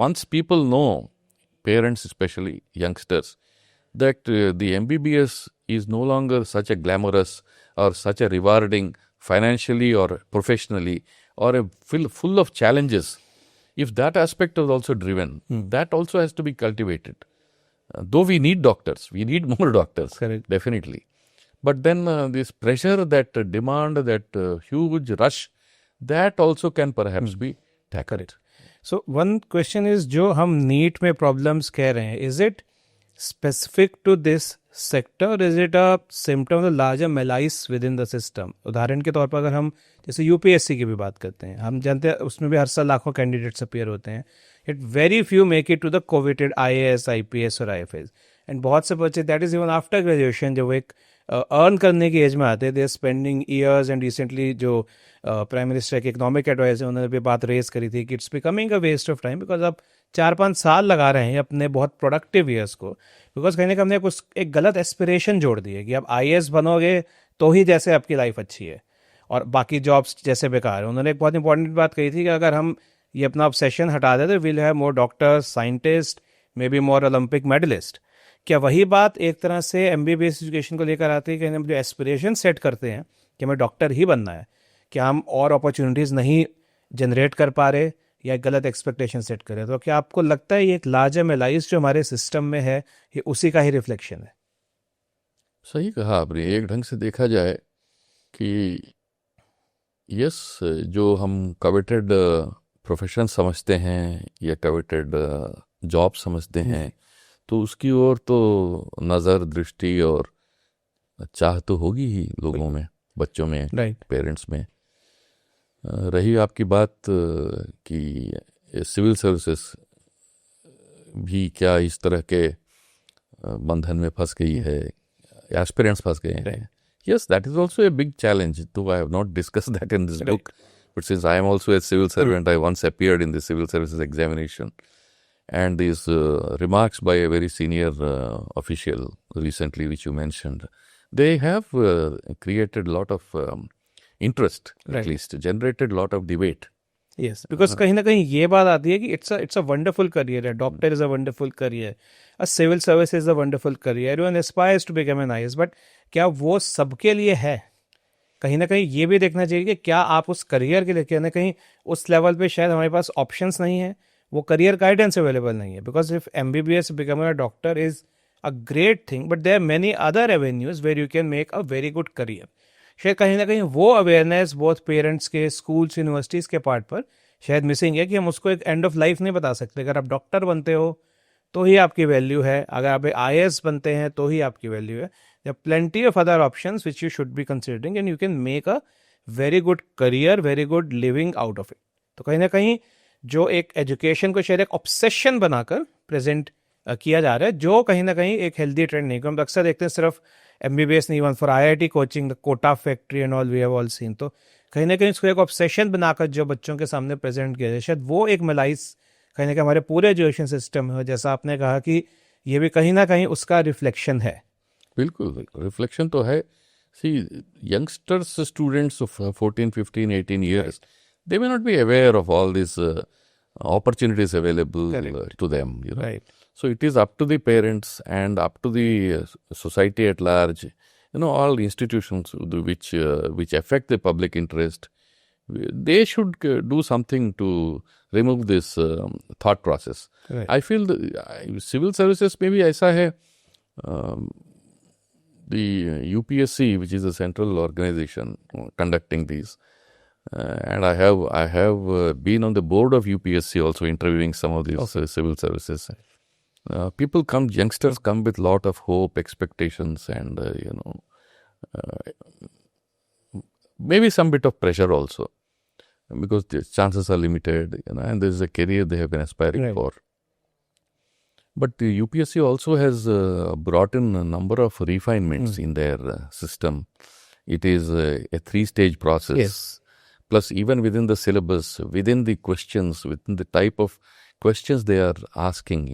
once people know, parents especially, youngsters, that the MBBS is no longer such a glamorous or such a rewarding financially or professionally or full of challenges, if that aspect is also driven, that also has to be cultivated. Though we need doctors, we need more doctors, correct, definitely. But then this pressure, that demand, that huge rush, that also can perhaps be tackled. So one question is, जो हम NEET में problems कह रहे हैं, is it specific to this sector or is it a symptom of the larger malaise within the system? उदाहरण के तौर पर अगर हम जैसे यूपीएससी की भी बात करते हैं, हम जानते हैं उसमें भी हर साल लाखों कैंडिडेट्स अपीयर होते हैं, it very few make it to the coveted IAS IPS और आईएफएस, एंड बहुत से बच्चे that is even after graduation, जब वो एक अर्न करने की एज में आते हैं, they are spending years, and recently जो प्राइम मिनिस्टर के इकोनॉमिक एडवाइजर उन्होंने भी बात रेज करी थी कि it's becoming a waste of time, because आप 4-5 साल लगा रहे हैं अपने बहुत प्रोडक्टिव ईयर्स को, बिकॉज कहीं ना कहीं हमने कुछ एक गलत एस्पिरेशन जोड़ दी है कि आप आईएएस बनोगे तो ही जैसे आपकी लाइफ अच्छी है और बाकी जॉब्स जैसे बेकार है। उन्होंने एक बहुत इंपॉर्टेंट बात कही थी कि अगर हम ये अपना ऑब्सेशन हटा दें तो will have more doctors, scientist, may be more Olympic medalist. क्या वही बात एक तरह से एमबीबीएस एजुकेशन को लेकर आती है कि हम जो एस्पिरेशन सेट करते हैं कि हमें डॉक्टर ही बनना है, क्या हम और अपॉर्चुनिटीज़ नहीं जनरेट कर पा रहे या गलत एक्सपेक्टेशन सेट करें? तो क्या आपको लगता है ये एक लार्जर मेलाइज जो हमारे सिस्टम में है, ये उसी का ही रिफ्लेक्शन है? सही कहा आपने। एक ढंग से देखा जाए कि यस, जो हम कवेटेड प्रोफेशन समझते हैं या कवेटेड जॉब समझते हैं, तो उसकी ओर तो नज़र, दृष्टि और चाह तो होगी ही लोगों में, बच्चों में, पेरेंट्स में। रही आपकी बात कि सिविल सर्विसेज भी क्या इस तरह के बंधन में फंस गई है, एस्पिरेंट्स फंस गए हैं। Yes, that is also a big challenge, though I have not discussed that in this book. But since I am also a civil servant, I once appeared in the civil services examination. And these remarks by a very senior official recently, which you mentioned, they have created a lot of interest, at least, generated a lot of debate. Yes, because कहीं ना कहीं ये बात आती है कि it's a wonderful career. A doctor is a wonderful career. A civil service is a wonderful career. Everyone aspires to become an IAS. But क्या वो सबके लिए है? कहीं ना कहीं ये भी देखना चाहिए कि क्या आप उस करियर के लिए, कहीं ना कहीं उस लेवल पे शायद हमारे पास ऑप्शंस नहीं है, वो करियर गाइडेंस अवेलेबल नहीं है। Because if MBBS becoming a doctor is a great thing, but there are many other avenues where you can make a very good career. शायद कहीं ना कहीं वो अवेयरनेस बहुत पेरेंट्स के, स्कूल्स, यूनिवर्सिटीज़ के पार्ट पर शायद मिसिंग है कि हम उसको एक एंड ऑफ लाइफ नहीं बता सकते। अगर आप डॉक्टर बनते हो तो ही आपकी वैल्यू है, अगर आप IAS बनते हैं तो ही आपकी वैल्यू है। There are plenty of other options which you should be considering and you can make a very good career, very good living out of it. तो कहीं ना कहीं जो एक एजुकेशन को शायद एक ऑब्सेशन बनाकर प्रेजेंट किया जा रहा है, जो कहीं ना कहीं एक हेल्दी ट्रेंड नहीं। हम अक्सर देखते हैं सिर्फ MBBS नहीं, even for IIT coaching, the Kota factory and all we have all seen. तो कहीं ना कहीं इसको एक ऑब्सेशन बनाकर जो बच्चों के सामने प्रेजेंट किया जाए, शायद वो एक मलाइस कहीं ना कहीं हमारे पूरे एजुकेशन सिस्टम में हो। जैसा आपने कहा कि ये भी कहीं ना कहीं उसका रिफ्लेक्शन है। बिल्कुल रिफ्लेक्शन तो है। सी, youngsters, students of 14, 15, 18 years, they may not be aware of all these opportunities available to them. You know? Right. So it is up to the parents and up to the society at large, you know, all institutions which affect the public interest. They should do something to remove this thought process. Right. I feel civil services maybe ऐसा है, the UPSC, which is a central organization conducting these, and I have been on the board of UPSC also, interviewing some of these civil services. Youngsters come with lot of hope, expectations, and maybe some bit of pressure also, because the chances are limited, and there is a career they have been aspiring for. But the UPSC also has brought in a number of refinements in their system. It is a 3-stage process. Yes. Plus, even within the syllabus, within the questions, within the type of questions they are asking,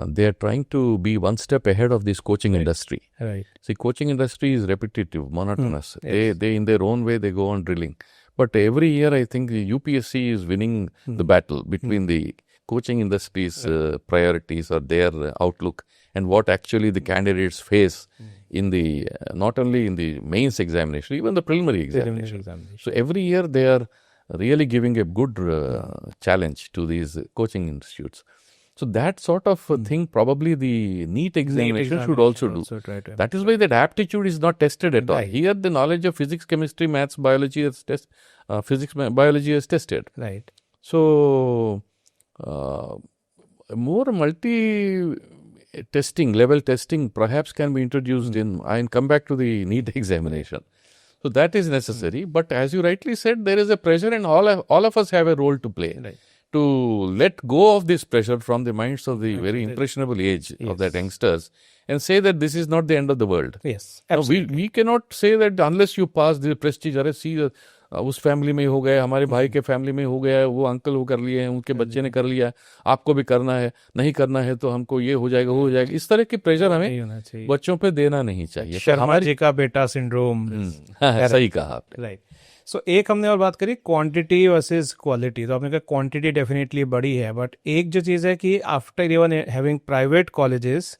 they are trying to be one step ahead of this coaching industry. Right. See, coaching industry is repetitive, monotonous. Yes. They in their own way, they go on drilling. But every year, I think the UPSC is winning the battle between the coaching industry's priorities or their outlook and what actually the candidates face in the not only in the mains examination, even the preliminary examination. So every year they are really giving a good challenge to these coaching institutes. So that sort of thing probably the NEET examination should also do. That is why that aptitude is not tested at all. Here the knowledge of physics, chemistry, maths, biology is biology is tested. Right. So, more multi testing, level testing perhaps can be introduced in, and come back to the NEET examination. So that is necessary. But as you rightly said, there is a pressure, and all of us have a role to play. Right. To let go of this pressure from the minds of the very impressionable age of that youngsters, and say that this is not the end of the world. Yes, No, absolutely. we cannot say that unless you pass the prestige, अरे see उस family में हो गया, हमारे भाई के family में हो गया, वो अंकल वो कर लिए हैं, उनके बच्चे ने कर लिया, आपको भी करना है, नहीं करना है तो हमको ये हो जाएगा, वो हो जाएगा। इस तरह की प्रेशर नहीं हमें होना चाहिए। बच्चों पे देना नहीं चाहिए। शर्मा जी का बेटा सिंड्रोम। हाँ, सही कहा आपने। राइट। सो एक हमने और बात करी क्वांटिटी वर्सेस क्वालिटी। तो आपने कहा क्वांटिटी डेफिनेटली बड़ी है, बट एक जो चीज़ है कि after even having private colleges,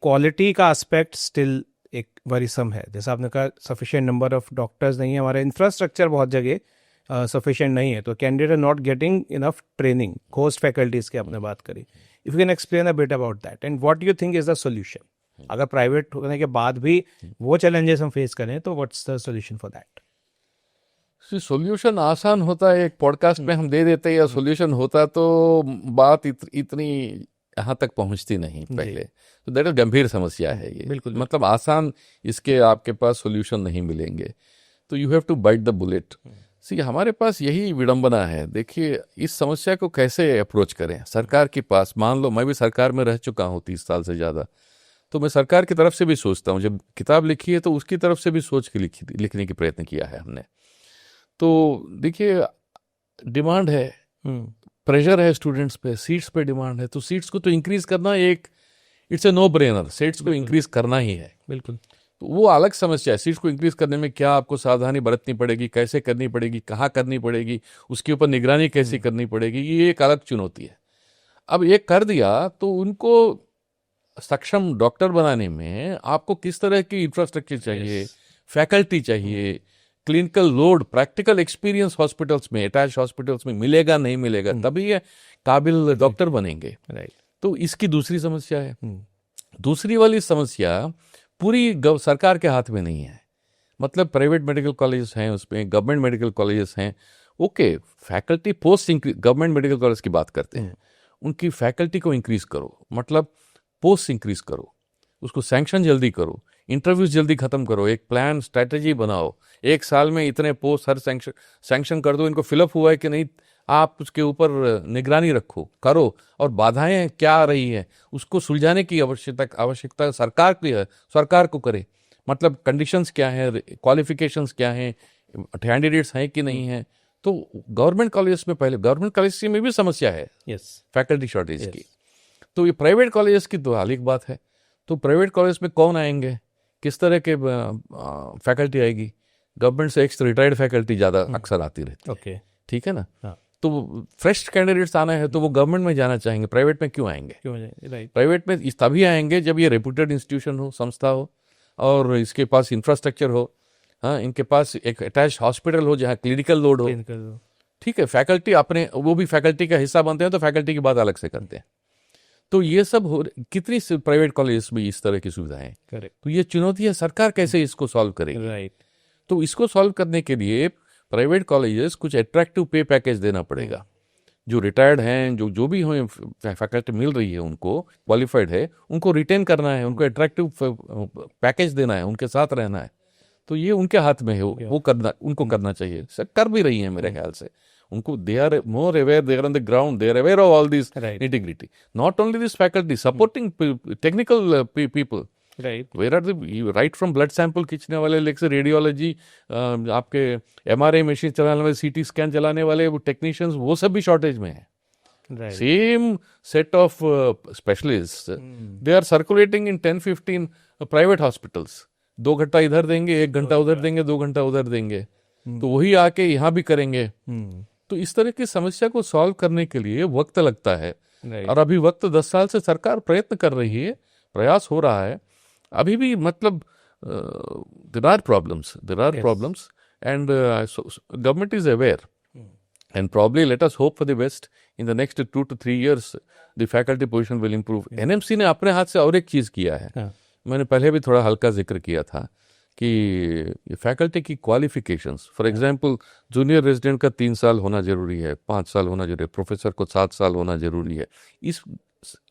quality का एस्पेक्ट स्टिल एक वरीसम है। जैसे आपने कहा सफिशिएंट नंबर ऑफ डॉक्टर्स नहीं है, हमारा इंफ्रास्ट्रक्चर बहुत जगह सफिशिएंट नहीं है, तो candidate are not getting enough training. Host faculties की आपने बात करी। If you can explain a bit about that and what you think is the solution. अगर प्राइवेट होने के बाद भी वो चैलेंजेस हम फेस करें तो what's the solution for that? Solution आसान होता है, एक पॉडकास्ट में हम दे देते, या सोल्यूशन होता तो बात इतनी यहाँ तक पहुँचती नहीं पहले। तो दैट इज गंभीर समस्या है ये। बिल्कुल। मतलब आसान इसके आपके पास सोल्यूशन नहीं मिलेंगे, तो you have to bite the bullet. See, हमारे पास यही विडंबना है। देखिए, इस समस्या को कैसे अप्रोच करें। सरकार के पास, मान लो मैं भी सरकार में रह चुका हूँ 30 साल से ज़्यादा, तो मैं सरकार की तरफ से भी सोचता हूँ। जब किताब लिखी है तो उसकी तरफ से भी सोच के लिखने की प्रयत्न किया है हमने। तो देखिए, डिमांड है, प्रेशर है स्टूडेंट्स पे, सीट्स पे डिमांड है, तो सीट्स को तो इंक्रीज करना एक it's a no brainer. Seats को इंक्रीज करना ही है। बिल्कुल। तो वो अलग समस्या है। सीट्स को इंक्रीज करने में क्या आपको सावधानी बरतनी पड़ेगी, कैसे करनी पड़ेगी, कहाँ करनी पड़ेगी, उसके ऊपर निगरानी कैसे करनी पड़ेगी, ये एक अलग चुनौती है। अब ये कर दिया तो उनको सक्षम डॉक्टर बनाने में आपको किस तरह की इंफ्रास्ट्रक्चर चाहिए, फैकल्टी चाहिए, clinical load, practical experience hospitals में, अटैच हॉस्पिटल्स में मिलेगा नहीं मिलेगा, तभी ये काबिल डॉक्टर बनेंगे। राइट। तो इसकी दूसरी समस्या है। दूसरी वाली समस्या पूरी सरकार के हाथ में नहीं है। मतलब प्राइवेट मेडिकल कॉलेजेस हैं, उसमें गवर्नमेंट मेडिकल कॉलेजेस हैं, okay, faculty post increase, government medical college की बात करते हैं, उनकी फैकल्टी को इंक्रीज करो, मतलब पोस्ट इंक्रीज करो, उसको सैंक्शन जल्दी करो, इंटरव्यूज जल्दी खत्म करो, एक प्लान स्ट्रैटेजी बनाओ, एक साल में इतने पोस्ट हर सैंक्शन कर दो, इनको फिलअप हुआ है कि नहीं आप उसके ऊपर निगरानी रखो, करो, और बाधाएं क्या आ रही है उसको सुलझाने की आवश्यकता सरकार की है, सरकार को करे। मतलब कंडीशंस क्या है, क्वालिफिकेशंस क्या हैं, कैंडिडेट्स हैं कि नहीं है। तो गवर्नमेंट कॉलेजेस में, पहले गवर्नमेंट कॉलेज में भी समस्या है फैकल्टी शॉर्टेज की। तो ये प्राइवेट कॉलेजेस की तो अलग बात है। तो प्राइवेट कॉलेज में कौन आएंगे, किस तरह के फैकल्टी आएगी? गवर्नमेंट से एक्स रिटायर्ड फैकल्टी ज़्यादा अक्सर आती रहती है, ठीक है ना। तो फ्रेश कैंडिडेट्स आना है तो वो गवर्नमेंट में जाना चाहेंगे, प्राइवेट में क्यों आएंगे? राइट। प्राइवेट में तभी आएंगे जब ये रेपुटेड इंस्टीट्यूशन हो, संस्था हो, और इसके पास इंफ्रास्ट्रक्चर हो, हाँ, इनके पास एक अटैच हॉस्पिटल हो जहाँ क्लिनिकल लोड हो, ठीक है। फैकल्टी अपने, वो भी फैकल्टी का हिस्सा बनते हैं, तो फैकल्टी की बात अलग से करते हैं। तो ये सब हो, कितनी प्राइवेट कॉलेज में इस तरह की सुविधाएं। करेक्ट। तो ये चुनौती है, सरकार कैसे इसको सॉल्व करेगी? राइट। तो इसको सॉल्व करने के लिए प्राइवेट कॉलेजेस कुछ अट्रैक्टिव पे पैकेज देना पड़ेगा। जो रिटायर्ड हैं, जो भी हो फैकल्टी मिल रही है, उनको क्वालिफाइड है, उनको रिटेन करना है, उनको अट्रैक्टिव पैकेज देना है, उनके साथ रहना है। तो ये उनके हाथ में है, वो करना, उनको करना चाहिए। सर कर भी रही है मेरे ख्याल से। उनको they are more aware, they are on the ground, they are aware of all this integrity, not only this faculty, supporting technical people. Right. Where are the right from blood sample खींचने वाले, लेकर radiology, आपके MRI machine चलाने वाले, CT scan चलाने वाले वो technicians, वो सब भी शॉर्टेज में है। Same set of specialist they are circulating in 10-15 private hospitals. 2 घंटा इधर देंगे, 1 घंटा उधर देंगे, 2 घंटा उधर देंगे, तो वही आके यहाँ भी करेंगे। तो इस तरह की समस्या को सॉल्व करने के लिए वक्त लगता है। और अभी वक्त 10 साल से सरकार प्रयत्न कर रही है, प्रयास हो रहा है। अभी भी मतलब there are problems and government is aware and probably let us hope for the best. In the next 2 to 3 years the faculty position will improve. NMC ने अपने हाथ से और एक चीज किया है, मैंने पहले भी थोड़ा हल्का जिक्र किया था कि फैकल्टी की qualifications, for example junior resident का 3 साल होना जरूरी है, 5 साल होना जरूरी है, प्रोफेसर को 7 साल होना जरूरी है।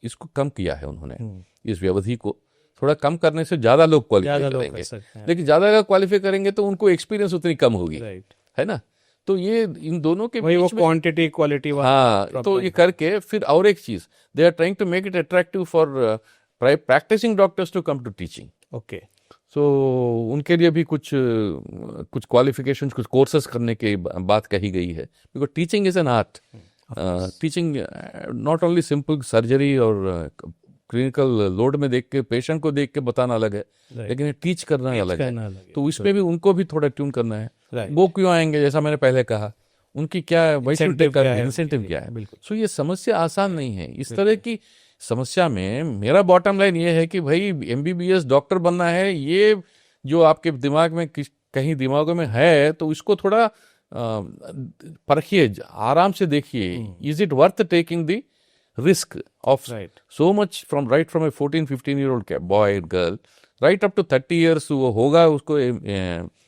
इसको कम किया है उन्होंने, इस व्यवधि को थोड़ा कम करने से ज़्यादा लोग क्वालिफाई करेंगे। लेकिन ज़्यादा अगर क्वालिफाई करेंगे तो उनको एक्सपीरियंस उतनी कम होगी, है ना। तो ये इन दोनों के वही वो बीच में क्वांटिटी क्वालिटी हाँ, तो ये करके फिर और एक चीज, they are trying to make it attractive for practising doctors to come to teaching. Okay, so उनके लिए भी कुछ क्वालिफिकेशंस, कुछ कोर्सेज करने की बात कही गई है, because teaching is an art. Teaching not only simple surgery और क्लिनिकल लोड में देख के, पेशेंट को देख के बताना अलग है, लेकिन टीच करना अलग है। तो इसमें भी उनको भी थोड़ा ट्यून करना है। वो क्यों आएंगे, जैसा मैंने पहले कहा, उनकी क्या इंसेंटिव क्या है। सो ये समस्या आसान नहीं है। इस तरह की समस्या में मेरा बॉटम लाइन ये है कि भाई एमबीबीएस डॉक्टर बनना है, ये जो आपके दिमाग में कहीं दिमागों में है, तो इसको थोड़ा परखिए, आराम से देखिए, is it worth taking the risk of so much from a 14-15-year-old boy and girl right up to 30 years, वो होगा, उसको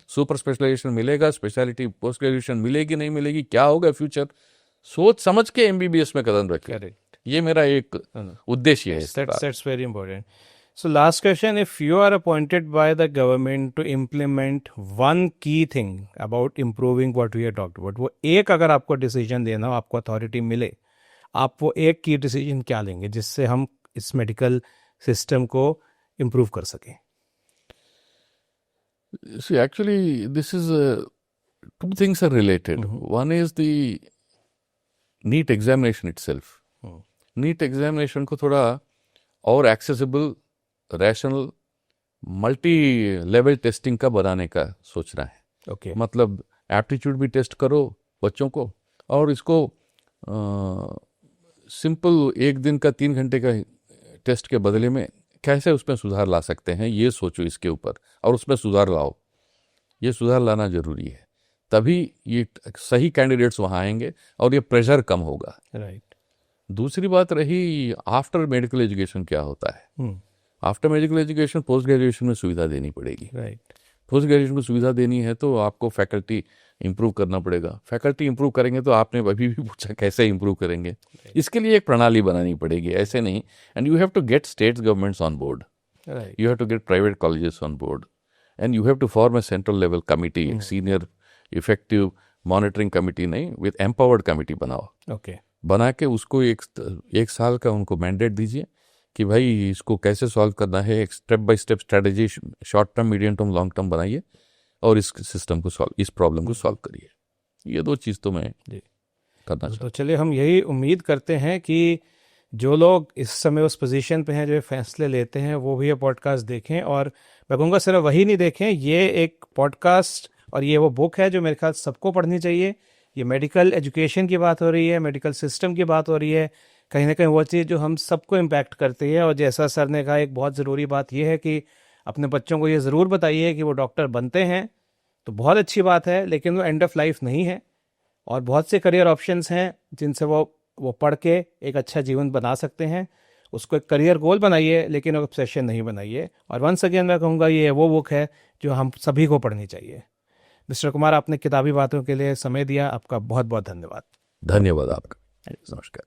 सुपर स्पेशलाइजेशन मिलेगा, स्पेशलिटी पोस्ट ग्रेजुएशन मिलेगी नहीं मिलेगी, क्या होगा फ्यूचर, सोच समझ के एमबीबीएस में कदम रखें। ये मेरा एक उद्देश्य है। That's very important. So last question, if you are appointed by the government to implement one key thing about improving what we have talked about, वो एक अगर आपको डिसीजन देना हो, आपको अथॉरिटी मिले, आप वो एक की डिसीजन क्या लेंगे जिससे हम इस मेडिकल सिस्टम को इम्प्रूव कर सकें? See, actually, this is two things are related. One is the NEET examination itself. NEET examination को थोड़ा और accessible, rational, multi level testing का बनाने का सोचना है। Okay. मतलब एप्टीट्यूड भी टेस्ट करो बच्चों को, और इसको सिंपल 1 दिन का 3 घंटे का टेस्ट के बदले में कैसे उसमें सुधार ला सकते हैं, ये सोचो इसके ऊपर, और उसमें सुधार लाओ। ये सुधार लाना जरूरी है, तभी ये सही कैंडिडेट्स वहाँ आएंगे और ये प्रेशर कम होगा। राइट। दूसरी बात रही आफ्टर मेडिकल एजुकेशन क्या होता है। After medical education post graduation में सुविधा देनी पड़ेगी। राइट। पोस्ट ग्रेजुएशन में सुविधा देनी है तो आपको फैकल्टी इंप्रूव करना पड़ेगा। फैकल्टी इंप्रूव करेंगे तो आपने अभी भी पूछा कैसे इंप्रूव करेंगे, इसके लिए एक प्रणाली बनानी पड़ेगी, ऐसे नहीं। And you have to get state governments on board, you have to get private colleges on board, and you have to form a central level committee, एक सीनियर इफेक्टिव मॉनिटरिंग कमिटी नहीं, विद एम्पावर्ड कमिटी बनाओ। Okay. बना के उसको एक साल का उनको मैंडेट दीजिए कि भाई इसको कैसे सॉल्व करना है, एक step by step strategy, short term, medium term, long term बनाइए, और इस सिस्टम को सॉल्व, इस प्रॉब्लम को सॉल्व करिए। ये 2 चीज़ तो मैं करना चाहता हूँ। तो चलिए हम यही उम्मीद करते हैं कि जो लोग इस समय उस पोजीशन पे हैं, जो फैसले लेते हैं, वो भी ये पॉडकास्ट देखें। और मैं कहूँगा सिर्फ वही नहीं देखें, ये एक पॉडकास्ट और ये वो बुक है जो मेरे ख्याल सबको पढ़नी चाहिए। ये मेडिकल एजुकेशन की बात हो रही है, मेडिकल सिस्टम की बात हो रही है, कहीं ना कहीं वो चीज़ जो हम सबको इम्पैक्ट करती है। और जैसा सर ने कहा, एक बहुत ज़रूरी बात यह है कि अपने बच्चों को ये ज़रूर बताइए कि वो डॉक्टर बनते हैं तो बहुत अच्छी बात है, लेकिन वो एंड ऑफ लाइफ नहीं है, और बहुत से करियर ऑप्शंस हैं जिनसे वो पढ़ के एक अच्छा जीवन बना सकते हैं। उसको एक करियर गोल बनाइए, लेकिन एक ऑब्सेशन नहीं बनाइए। और वंस अगेन मैं कहूँगा ये वो बुक है जो हम सभी को पढ़नी चाहिए। मिस्टर कुमार, आपने किताबी बातों के लिए समय दिया, आपका बहुत बहुत धन्यवाद। धन्यवाद आपका। नमस्कार।